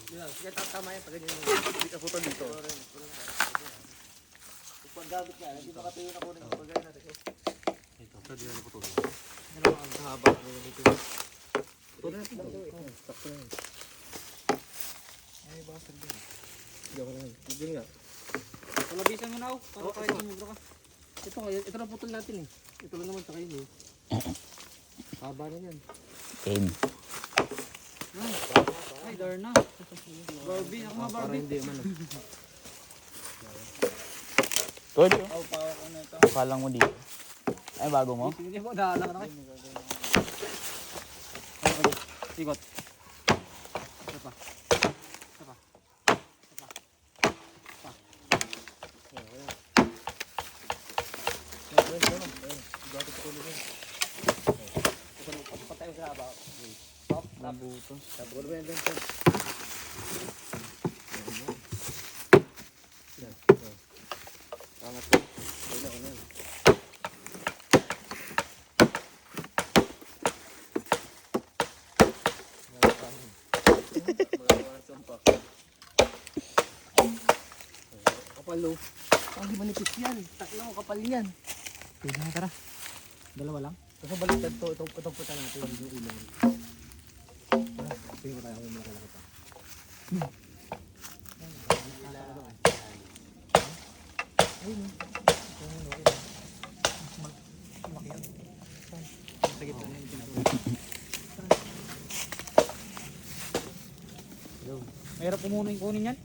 Sige, tama yan. Pag ganyan yung hindi ka putol dito. Pag gamit niya, hindi makatingin ako ng pagay natin. Ito, pwede na putol. Yan ang mga haba. Putol na ito. Sakto na yun. Ay, baka sabi. Hindi ako naman. Hindi nga. Palabisan mo na ako. Para kahit sumubra ka. Ito na putol natin eh. Ito lang naman sa kayo eh. Haba na yan. Game. Ay, dar na. Barbie, ako mga Barbie. Hindi man. Good. Paw-paw ko na ito. Palang mo dito. Ay, bago mo? Hindi mo, daan na kayo. Ikot. Isa pa. Isa pa. Isa pa. Pa. Patay sa haba. Nabutos. Sabor ba yan din? Angat ko. Wala ko na yun. Kapalo. Ang manipis yan. Taklang kapal yan. Pwede na, tara. Dalawa lang. Kasi baliktad to. Itong puta natin. Yung ulang. Tingin ko tayo kung malaki pa. Ayun o. Lumaki yan. Sige, ito na yung pinto. Mahirap po muna yung kunin yan.